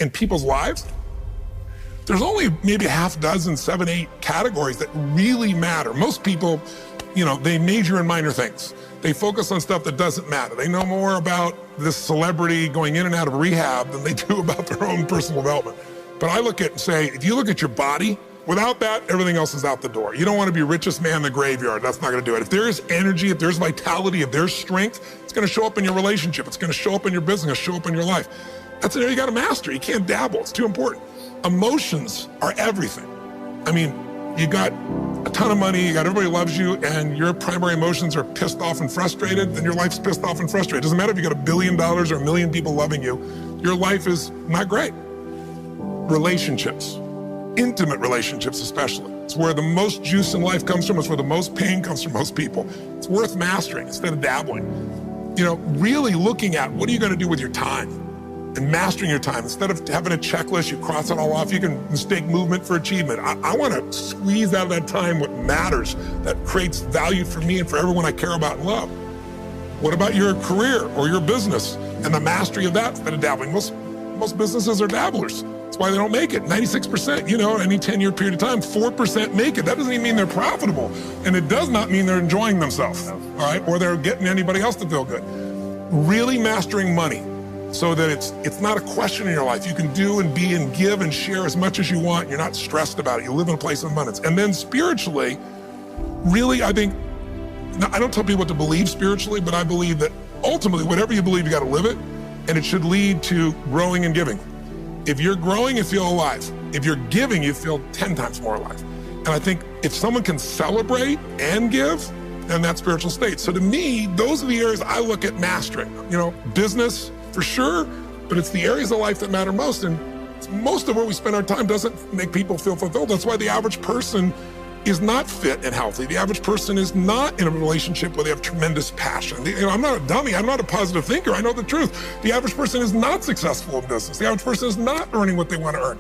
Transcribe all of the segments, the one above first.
in people's lives, there's only maybe a half dozen, 7, 8 categories that really matter. Most people, they major in minor things. They focus on stuff that doesn't matter. They know more about this celebrity going in and out of rehab than they do about their own personal development. But I look at and say, if you look at your body, without that, everything else is out the door. You don't want to be richest man in the graveyard. That's not going to do it. If there's energy, if there's vitality, if there's strength, it's going to show up in your relationship. It's going to show up in your business, show up in your life. That's an area you got to master. You can't dabble. It's too important. Emotions are everything. I mean, you got a ton of money, you got everybody loves you, and your primary emotions are pissed off and frustrated, then your life's pissed off and frustrated. It doesn't matter if you got $1 billion or 1 million people loving you, your life is not great. Relationships, intimate relationships especially. It's where the most juice in life comes from. It's where the most pain comes from most people. It's worth mastering instead of dabbling. Really looking at what are you going to do with your time? And mastering your time. Instead of having a checklist, you cross it all off. You can mistake movement for achievement. I want to squeeze out of that time what matters, that creates value for me and for everyone I care about and love. What about your career or your business and the mastery of that instead of dabbling? Most businesses are dabblers. That's why they don't make it. 96%, any 10-year period of time, 4% make it. That doesn't even mean they're profitable. And it does not mean they're enjoying themselves, all right? Or they're getting anybody else to feel good. Really mastering money, so that it's not a question in your life. You can do and be and give and share as much as you want. You're not stressed about it. You live in a place of abundance. And then spiritually, really, I think, I don't tell people what to believe spiritually, but I believe that ultimately, whatever you believe, you got to live it, and it should lead to growing and giving. If you're growing, you feel alive. If you're giving, you feel 10 times more alive. And I think if someone can celebrate and give, then that's spiritual state. So to me, those are the areas I look at mastering. Business, for sure, but it's the areas of life that matter most, and most of where we spend our time doesn't make people feel fulfilled. That's why the average person is not fit and healthy. The average person is not in a relationship where they have tremendous passion. I'm not a dummy. I'm not a positive thinker. I know the truth. The average person is not successful in business. The average person is not earning what they want to earn.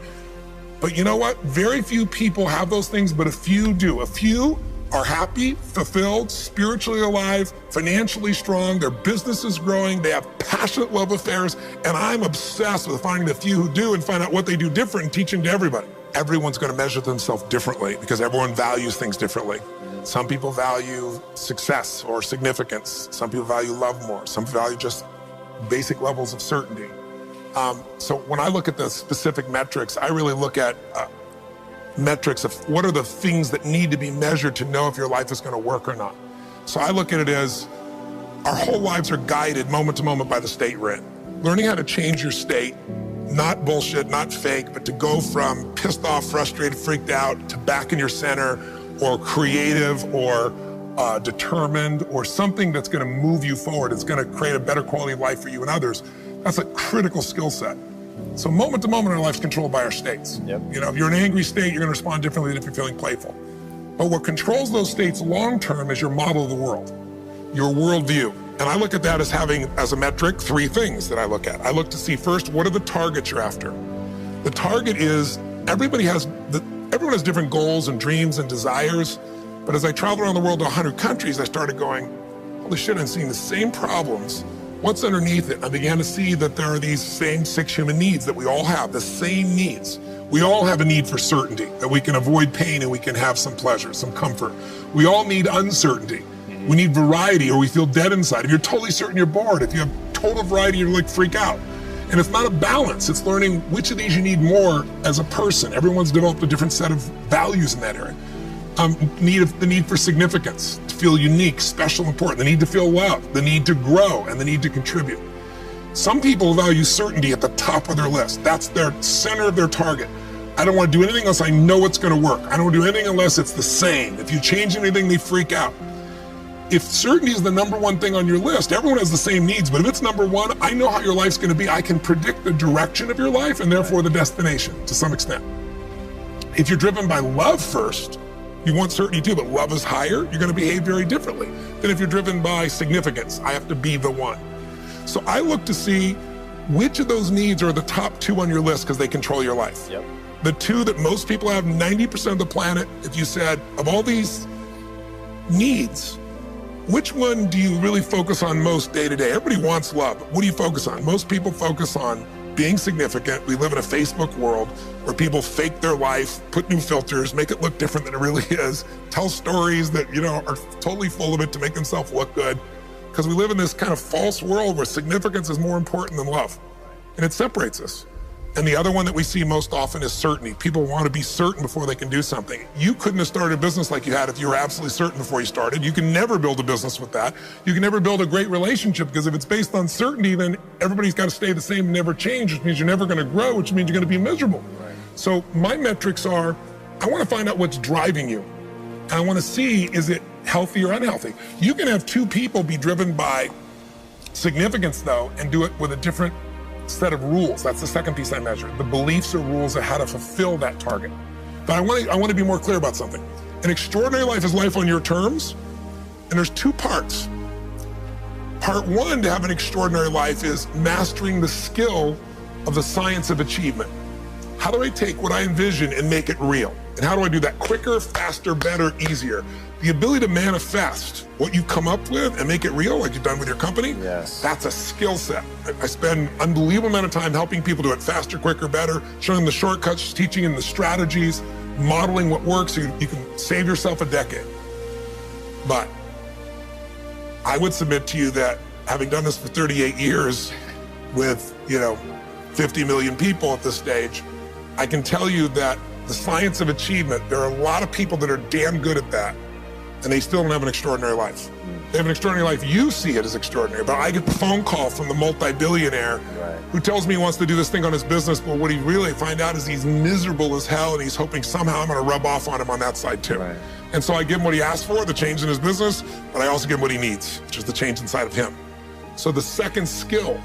But you know what? Very few people have those things, but a few do. A few are happy, fulfilled, spiritually alive, financially strong, their business is growing, they have passionate love affairs, and I'm obsessed with finding the few who do and find out what they do different and teaching to everybody. Everyone's going to measure themselves differently because everyone values things differently. Some people value success or significance. Some people value love more. Some value just basic levels of certainty. So when I look at the specific metrics, I really look at metrics of what are the things that need to be measured to know if your life is going to work or not. So I look at it as our whole lives are guided moment to moment by the state we're in. Learning how to change your state, not bullshit, not fake, but to go from pissed off, frustrated, freaked out to back in your center, or creative, or determined, or something that's going to move you forward. It's going to create a better quality of life for you and others. That's a critical skill set. So moment to moment, our life's controlled by our states. Yep. If you're in an angry state, you're going to respond differently than if you're feeling playful. But what controls those states long-term is your model of the world, your worldview. And I look at that as having, as a metric, 3 things that I look at. I look to see first, what are the targets you're after? The target is, everyone has different goals and dreams and desires. But as I traveled around the world to 100 countries, I started going, holy shit, I'm seeing the same problems. What's underneath it? I began to see that there are these same 6 human needs that we all have, the same needs. We all have a need for certainty, that we can avoid pain and we can have some pleasure, some comfort. We all need uncertainty. We need variety, or we feel dead inside. If you're totally certain, you're bored. If you have total variety, you're like freak out. And it's not a balance. It's learning which of these you need more as a person. Everyone's developed a different set of values in that area. The need for significance, to feel unique, special, important, the need to feel loved, the need to grow, and the need to contribute. Some people value certainty at the top of their list. That's their center of their target. I don't want to do anything unless I know it's going to work. I don't want to do anything unless it's the same. If you change anything, they freak out. If certainty is the number one thing on your list, everyone has the same needs, but if it's number one, I know how your life's going to be. I can predict the direction of your life and therefore the destination to some extent. If you're driven by love first, you want certainty too, but love is higher, you're going to behave very differently than if you're driven by significance. I have to be the one. So I look to see which of those needs are the top 2 on your list because they control your life. Yep. The 2 that most people have, 90% of the planet, if you said, of all these needs, which one do you really focus on most day to day? Everybody wants love. What do you focus on? Most people focus on being significant. We live in a Facebook world where people fake their life, put new filters, make it look different than it really is, tell stories that, are totally full of it to make themselves look good. Because we live in this kind of false world where significance is more important than love. And it separates us. And the other one that we see most often is certainty. People want to be certain before they can do something. You couldn't have started a business like you had if you were absolutely certain before you started. You can never build a business with that. You can never build a great relationship, because if it's based on certainty, then everybody's got to stay the same and never change, which means you're never going to grow, which means you're going to be miserable. Right. So my metrics are, I want to find out what's driving you. And I want to see, is it healthy or unhealthy? You can have two people be driven by significance, though, and do it with a different set of rules. That's the second piece I measure. The beliefs or rules of how to fulfill that target. But I want to be more clear about something. An extraordinary life is life on your terms, and there's two parts. Part one to have an extraordinary life is mastering the skill of the science of achievement. How do I take what I envision and make it real? And how do I do that quicker, faster, better, easier? The ability to manifest what you come up with and make it real, like you've done with your company, yes, that's a skill set. I spend an unbelievable amount of time helping people do it faster, quicker, better, showing them the shortcuts, teaching them the strategies, modeling what works so you can save yourself a decade. But I would submit to you that having done this for 38 years with, 50 million people at this stage, I can tell you that the science of achievement, there are a lot of people that are damn good at that, and they still don't have an extraordinary life. They have an extraordinary life. You see it as extraordinary, but I get the phone call from the multi-billionaire who tells me he wants to do this thing on his business, but what he really find out is he's miserable as hell, and he's hoping somehow I'm going to rub off on him on that side too. Right. And so I give him what he asked for, the change in his business, but I also give him what he needs, which is the change inside of him. So the second skill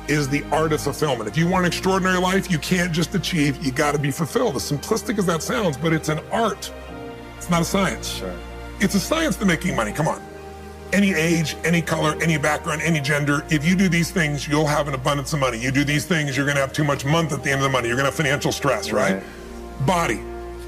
is the art of fulfillment. If you want an extraordinary life, you can't just achieve, you got to be fulfilled. As simplistic as that sounds, but it's an art. It's not a science. Sure. It's a science to making money, come on. Any age, any color, any background, any gender, if you do these things, you'll have an abundance of money. You do these things, you're gonna have too much month at the end of the money. You're gonna have financial stress, right? Body.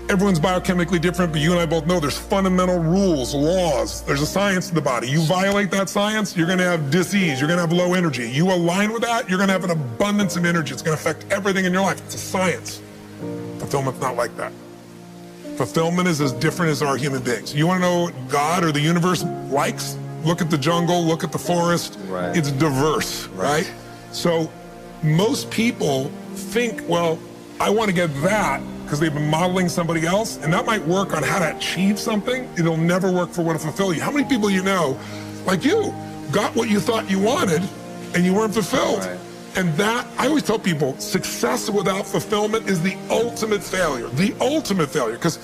Everyone's biochemically different, but you and I both know there's fundamental rules, laws. There's a science to the body. You violate that science, you're gonna have disease, you're gonna have low energy. You align with that, you're gonna have an abundance of energy. It's gonna affect everything in your life. It's a science. Fulfillment's not like that. Fulfillment is as different as our human beings. You wanna know what God or the universe likes? Look at the jungle, look at the forest. Right. It's diverse, right? So most people think, well, I wanna get that, because they've been modeling somebody else, and that might work on how to achieve something. It'll never work for what to fulfill you. How many people you know, like you, got what you thought you wanted and you weren't fulfilled? Right. And that, I always tell people, success without fulfillment is the ultimate failure. The ultimate failure. Because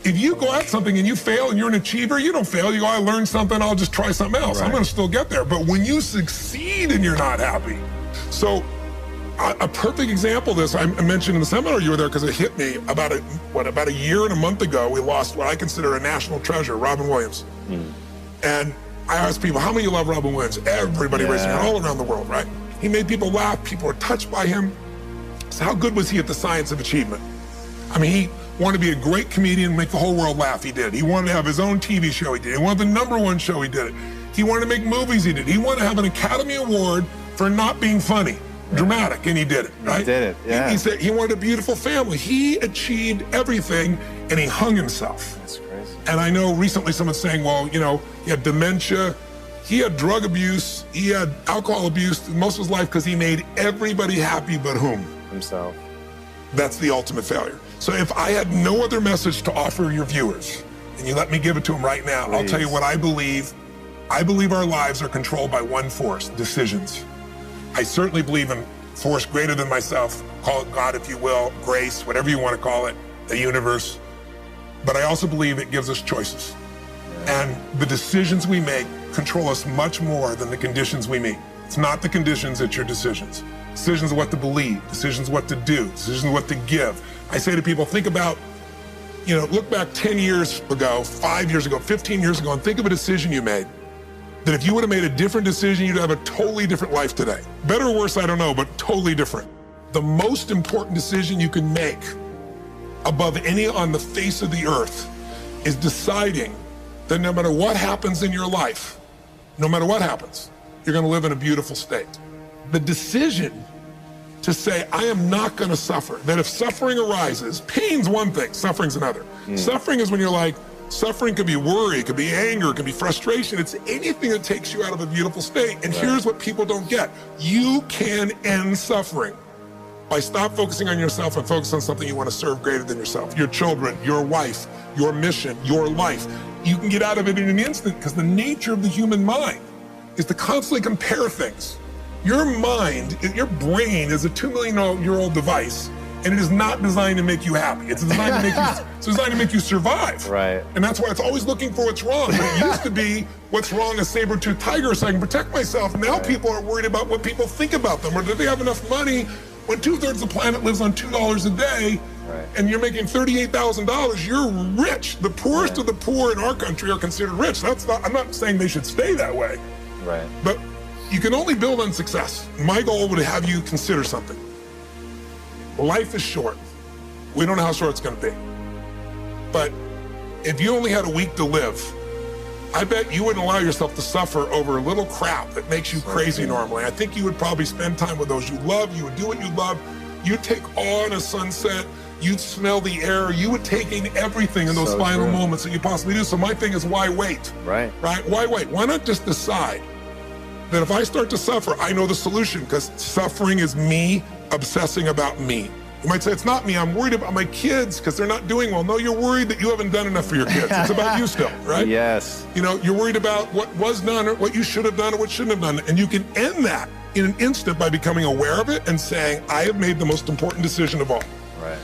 if you go at something and you fail and you're an achiever, you don't fail. You go, I learned something, I'll just try something else. Right. I'm going to still get there. But when you succeed and you're not happy. So a perfect example of this, I mentioned in the seminar you were there because it hit me about a year and a month ago, we lost what I consider a national treasure, Robin Williams. And I asked people, how many of you love Robin Williams? Everybody raising their hand all around the world, right? He made people laugh, people were touched by him. So how good was he at the science of achievement? I mean, he wanted to be a great comedian and make the whole world laugh, he did. He wanted to have his own TV show, he did. He wanted the #1 show, he did it. He wanted to make movies, he did. He wanted to have an Academy Award for not being funny. Dramatic, and he did it, right? He did it, yeah. He said he wanted a beautiful family. He achieved everything, and he hung himself. That's crazy. And I know recently someone's saying, well, he had dementia, he had drug abuse, he had alcohol abuse most of his life because he made everybody happy but whom? Himself. That's the ultimate failure. So if I had no other message to offer your viewers, and you let me give it to them right now, please. I'll tell you what I believe. I believe our lives are controlled by one force, decisions. I certainly believe in force greater than myself, call it God if you will, grace, whatever you want to call it, the universe. But I also believe it gives us choices. And the decisions we make control us much more than the conditions we meet. It's not the conditions, it's your decisions. Decisions of what to believe, decisions what to do, decisions what to give. I say to people, think about, look back 10 years ago, 5 years ago, 15 years ago, and think of a decision you made. That if you would have made a different decision, you'd have a totally different life today. Better or worse, I don't know, but totally different. The most important decision you can make above any on the face of the earth is deciding that no matter what happens in your life, no matter what happens, you're going to live in a beautiful state. The decision to say, I am not going to suffer. That if suffering arises, pain's one thing, suffering's another. Suffering is when you're like, suffering could be worry, it could be anger, it could be frustration. It's anything that takes you out of a beautiful state. And here's what people don't get. You can end suffering by stop focusing on yourself and focus on something you want to serve greater than yourself. Your children, your wife, your mission, your life. You can get out of it in an instant because the nature of the human mind is to constantly compare things. Your mind, your brain is a 2 million year old device, and it is not designed to make you happy. It's designed to make you, it's designed to make you survive. Right. And that's why it's always looking for what's wrong. But it used to be what's wrong, a saber-toothed tiger, so I can protect myself. Now people are worried about what people think about them, or do they have enough money when 2/3 of the planet lives on $2 a day, and you're making $38,000, you're rich. The poorest of the poor in our country are considered rich. That's not, I'm not saying they should stay that way. Right. But you can only build on success. My goal would have you consider something. Life is short. We don't know how short it's going to be. But if you only had a week to live, I bet you wouldn't allow yourself to suffer over a little crap that makes you crazy normally. I think you would probably spend time with those you love. You would do what you love. You'd take awe in a sunset. You'd smell the air. You would take in everything in those final moments that you possibly do. So my thing is, why wait? Right. Why wait? Why not just decide that if I start to suffer, I know the solution, because suffering is me obsessing about me. You might say, it's not me, I'm worried about my kids because they're not doing well. No, you're worried that you haven't done enough for your kids. It's about you still, right? Yes. You know, you're worried about what was done or what you should have done or what shouldn't have done. And you can end that in an instant by becoming aware of it and saying, I have made the most important decision of all. Right.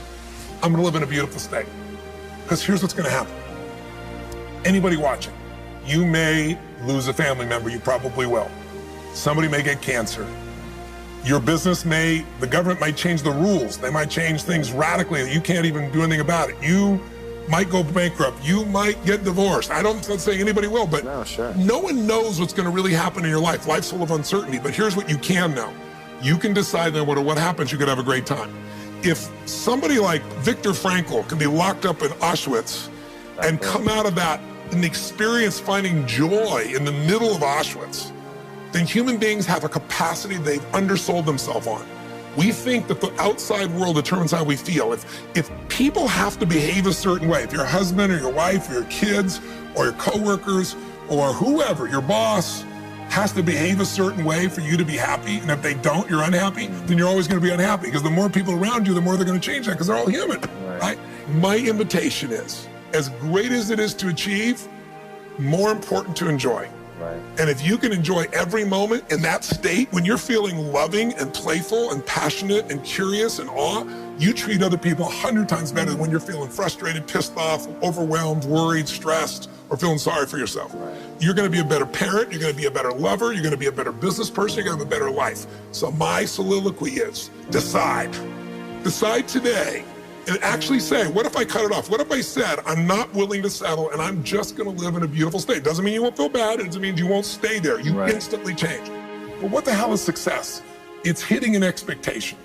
I'm gonna live in a beautiful state. Because here's what's gonna happen. Anybody watching, you may lose a family member, you probably will. Somebody may get cancer. Your business may, the government might change the rules. They might change things radically that you can't even do anything about it. You might go bankrupt. You might get divorced. I'm not saying anybody will, but no one knows what's gonna really happen in your life. Life's full of uncertainty, but here's what you can know. You can decide no matter what happens, you could have a great time. If somebody like Viktor Frankl can be locked up in Auschwitz and come out of that and experience finding joy in the middle of Auschwitz, then human beings have a capacity they've undersold themselves on. We think that the outside world determines how we feel. If people have to behave a certain way, if your husband or your wife or your kids or your coworkers or whoever, your boss, has to behave a certain way for you to be happy, and if they don't, you're unhappy, then you're always gonna be unhappy, because the more people around you, the more they're gonna change that, because they're all human, right? My invitation is, as great as it is to achieve, more important to enjoy. Right. And if you can enjoy every moment in that state, when you're feeling loving and playful and passionate and curious and awe, you treat other people 100 times better than when you're feeling frustrated, pissed off, overwhelmed, worried, stressed, or feeling sorry for yourself. Right. You're gonna be a better parent, you're gonna be a better lover, you're gonna be a better business person, you're gonna have a better life. So my soliloquy is, decide. Decide today. And actually say, what if I cut it off? What if I said, I'm not willing to settle and I'm just gonna live in a beautiful state? Doesn't mean you won't feel bad, it doesn't mean you won't stay there. You instantly change. But what the hell is success? It's hitting an expectation.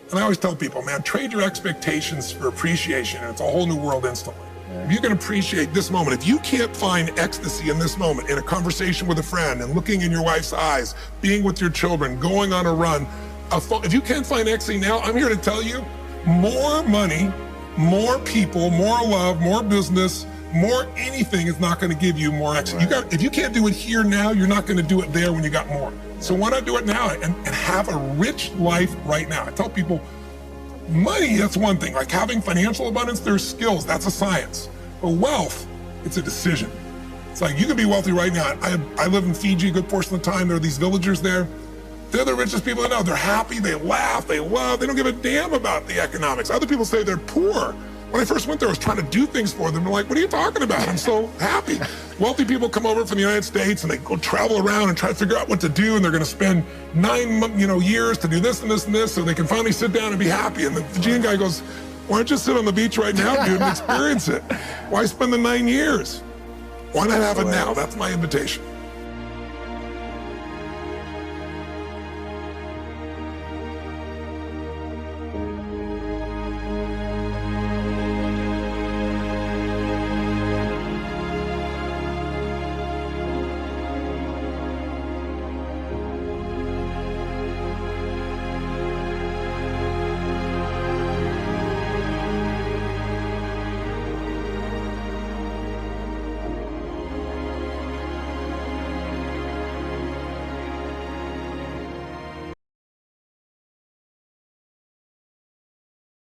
And I always tell people, man, trade your expectations for appreciation, and it's a whole new world instantly. If you can appreciate this moment, if you can't find ecstasy in this moment, in a conversation with a friend and looking in your wife's eyes, being with your children, going on a run, if you can't find ecstasy now, I'm here to tell you, more money, more people, more love, more business, more anything is not going to give you more ecstasy. If you can't do it here now, you're not going to do it there when you got more. So why not do it now and have a rich life right now? I tell people, money, that's one thing. Like having financial abundance, there's skills, that's a science. But wealth, it's a decision. It's like you can be wealthy right now. I live in Fiji a good portion of the time. There are these villagers there. They're the richest people I know. They're happy, they laugh, they love, they don't give a damn about the economics. Other people say they're poor. When I first went there, I was trying to do things for them. They're like, what are you talking about? I'm so happy. Wealthy people come over from the United States and they go travel around and try to figure out what to do, and they're gonna spend 9 years to do this and this and this so they can finally sit down and be happy. And the Fijian guy goes, why don't you sit on the beach right now, dude, and experience it? Why spend the 9 years? Why not have it now? That's my invitation.